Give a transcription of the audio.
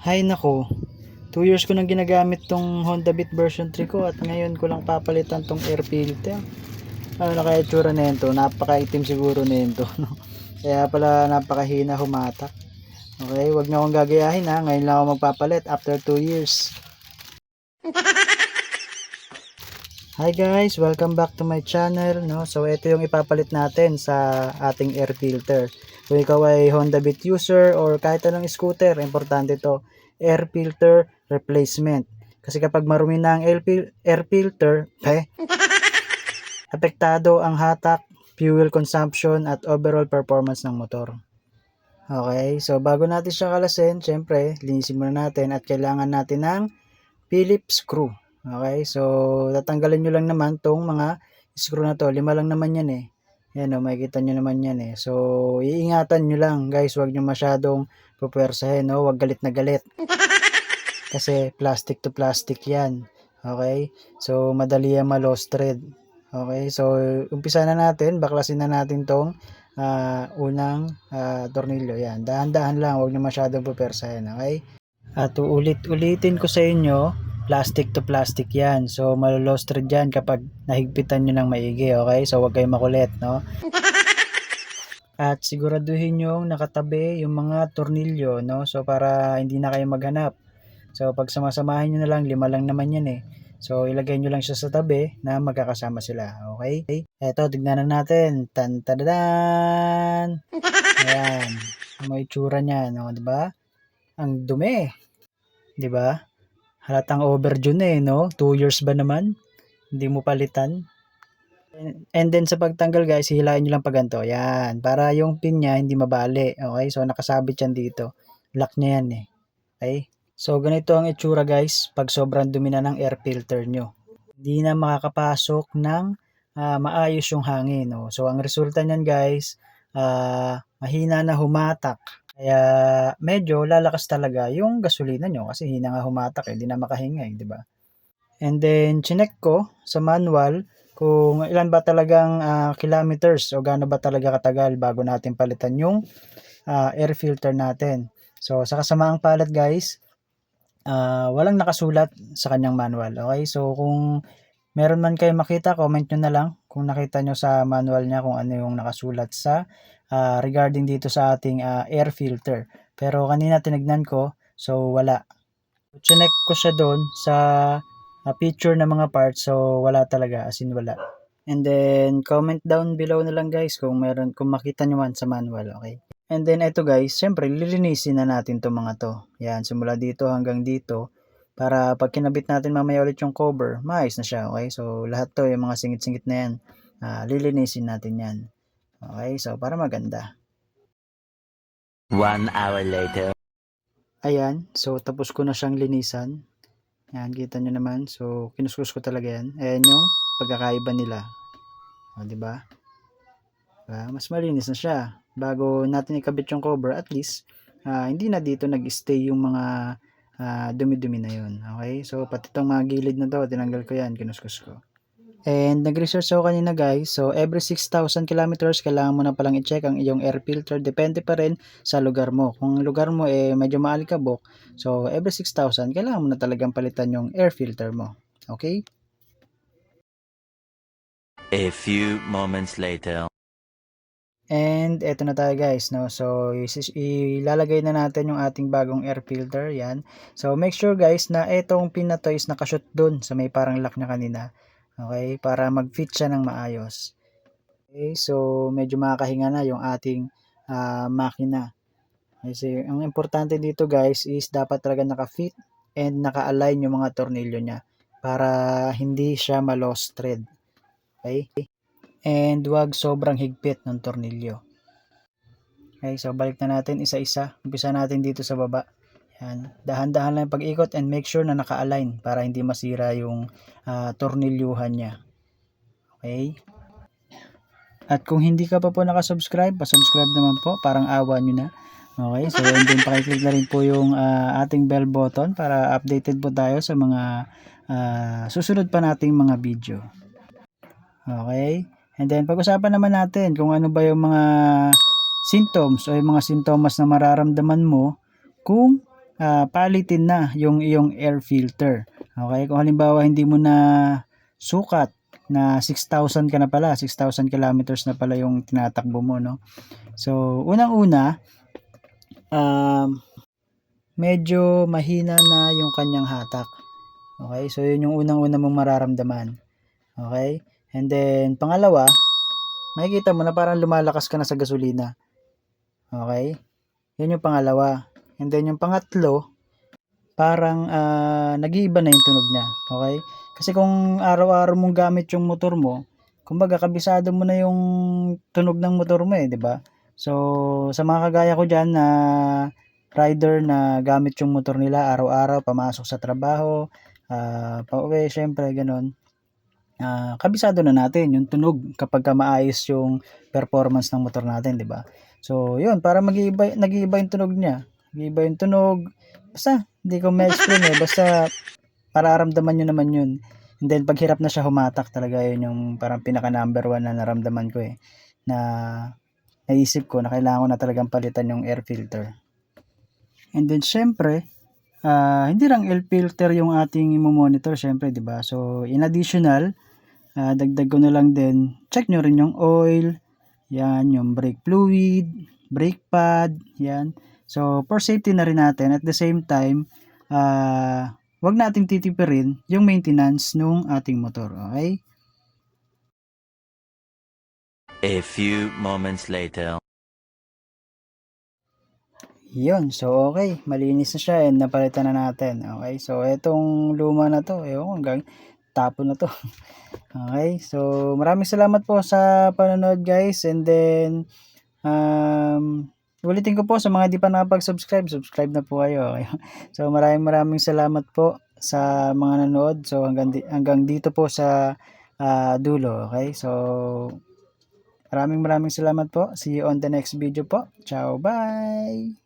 Hay nako, 2 years ko nang ginagamit tong Honda Beat version 3 ko at ngayon ko lang papalitan tong air filter. Ano na kaya itsura nito? Napakaitim siguro nito, no? Kaya pala napakahina humatak. Okay, wag niyo akong gagayahin ha. Ngayon lang ako magpapalit after 2 years. Hi guys, welcome back to my channel, no? So ito yung ipapalit natin sa ating air filter. Kung ikaw ay Honda Beat user or kahit anong scooter, importante to, air filter replacement. Kasi kapag marumi na ang air filter, apektado ang hatak, fuel consumption at overall performance ng motor. Okay, so bago natin siya kalasin, syempre, linisin muna natin at kailangan natin ng Phillips screw. Okay, so tatanggalin nyo lang naman tong mga screw na to. 5 lang naman yan eh. Yan o, makikita nyo naman yan eh. So, iingatan nyo lang guys. Huwag nyo masyadong pupwersahin. No? Huwag galit na galit. Kasi plastic to plastic yan. Okay, so madali yan ma-lost thread. Okay, so umpisa na natin. Baklasin na natin tong unang tornilyo. Yan, dahan-dahan lang. Huwag nyo masyadong pupwersahin. Okay. At ulit-ulitin ko sa inyo, plastic to plastic yan. So, malo-lost thread yan kapag nahigpitan nyo ng maigi, okay? So, huwag kayong makulit, no? At siguraduhin nyo nakatabi yung mga tornilyo, no? So, para hindi na kayo maghanap. So, pag samasamahin nyo na lang, 5 lang naman yan eh. So, ilagay nyo lang siya sa tabi na magkakasama sila, okay? Eto, tignan na natin. Tan-tadadan! Ayan. May itsura niya, no? Diba? Ang dumi, 'di ba? Halatang overdue na eh, no? 2 years ba naman? Hindi mo palitan. And then sa pagtanggal guys, hihilain nyo lang pa ganito. Yan. Para yung pin niya hindi mabali. Okay? So nakasabit yan dito. Lock niya yan eh. Okay? So ganito ang itsura guys pag sobrang dumi na ng air filter nyo. Hindi na makakapasok ng maayos yung hangin. No? So ang resulta niyan guys, mahina na humatak. Kaya medyo lalakas talaga yung gasolina nyo kasi hina nga humatak eh, hindi na makahinga eh, di ba? And then chinek ko sa manual kung ilan ba talagang kilometers o gaano ba talaga katagal bago natin palitan yung air filter natin. So sa kasamaang palad guys, walang nakasulat sa kanyang manual. Okay, so kung meron man kayo makita, comment nyo na lang kung nakita nyo sa manual niya kung ano yung nakasulat sa regarding dito sa ating air filter. Pero kanina tinignan ko, so wala. Chinek ko siya doon sa picture ng mga parts, so wala talaga, as in wala. And then comment down below na lang guys kung meron, kung makita nyo man sa manual, okay? And then ito guys, syempre lilinisin na natin to mga to. Yan, simula dito hanggang dito. Para pag kinabit natin mamaya ulit yung cover, maayos na siya, okay? So, lahat to, yung mga singit-singit na yan, lilinisin natin yan. Okay, so para maganda. 1 hour later. Ayan, so tapos ko na siyang linisan. Yan, kita nyo naman. So, kinuskus ko talaga yan. Ayan yung pagkakaiba nila. O, diba? Mas malinis na siya. Bago natin ikabit yung cover, at least, hindi na dito nag-stay yung mga dumi-dumi na yun. Okay? So, pati itong mga gilid na to, tinanggal ko yan, kinuskus ko. And nag-research ako kanina guys, so every 6,000 kilometers kailangan mo na palang i-check ang iyong air filter. Depende pa rin sa lugar mo. Kung lugar mo medyo maalikabok, so every 6,000 kailangan mo na talagang palitan yung air filter mo. Okay? A few moments later. And eto na tayo guys, no? So ilalagay na natin yung ating bagong air filter, yan. So make sure guys na etong pin na to is nakashoot dun sa may parang lock na kanina. Okay? Para mag-fit siya ng maayos. Okay? So medyo makakahinga na yung ating makina. Kasi ang importante dito guys is dapat talaga naka-fit and naka-align yung mga tornilyo niya para hindi siya ma-lost thread. Okay? And wag sobrang higpit ng tornilyo. Okay, so balik na natin isa-isa. Umpisa natin dito sa baba. Yan. Dahan-dahan lang pag-ikot and make sure na naka-align para hindi masira yung tornilyuhan niya. Okay? At kung hindi ka pa po nakasubscribe, pa-subscribe naman po, parang awa nyo na. Okay, so and then pakiclick na rin po yung ating bell button para updated po tayo sa mga susunod pa nating mga video. Okay? And then pag-usapan naman natin kung ano ba yung mga symptoms o yung mga sintomas na mararamdaman mo kung palitin na yung iyong air filter. Okay, kung halimbawa hindi mo na sukat na 6,000 ka na pala, 6,000 kilometers na pala yung tinatakbo mo, no? So, unang-una, medyo mahina na yung kanyang hatak. Okay, so yun yung unang-una mong mararamdaman. Okay, and then pangalawa, makikita mo na parang lumalakas ka na sa gasolina. Okay, yun yung pangalawa. And then yung pangatlo, parang nag-iiba na yung tunog niya. Okay, kasi kung araw-araw mong gamit yung motor mo, kumbaga kabisado mo na yung tunog ng motor mo, di ba? So sa mga kagaya ko diyan na rider na gamit yung motor nila araw-araw, pamasok sa trabaho, pauwi, syempre ganun. Kabisado na natin yung tunog kapag maayos yung performance ng motor natin, di ba? So yun, para nag-iiba yung tunog niya. Nag-iiba yung tunog. Basta hindi ko ma-explain basta mararamdaman nyo naman yun. And then pag hirap na siya humatak, talaga yun yung parang pinaka number 1 na naramdaman ko na naisip ko na kailangan ko na talagang palitan yung air filter. And then syempre, hindi lang air filter yung ating monitor, syempre, di ba? So in additional, dagdag ko na lang din, check nyo rin yung oil, yan, yung brake fluid, brake pad, yan. So for safety na rin natin, at the same time, wag nating titipirin yung maintenance nung ating motor, okay? A few moments later. Yun, so okay, malinis na siya and napalitan na natin. Okay, so etong luma na to, hanggang tapon na to. Okay, so maraming salamat po sa panonood guys, and then ulitin ko po sa mga di pa nakapag-subscribe, subscribe na po kayo. Okay? So maraming salamat po sa mga nanood. So hanggang dito po sa dulo, okay? So maraming salamat po. See you on the next video po. Ciao, bye!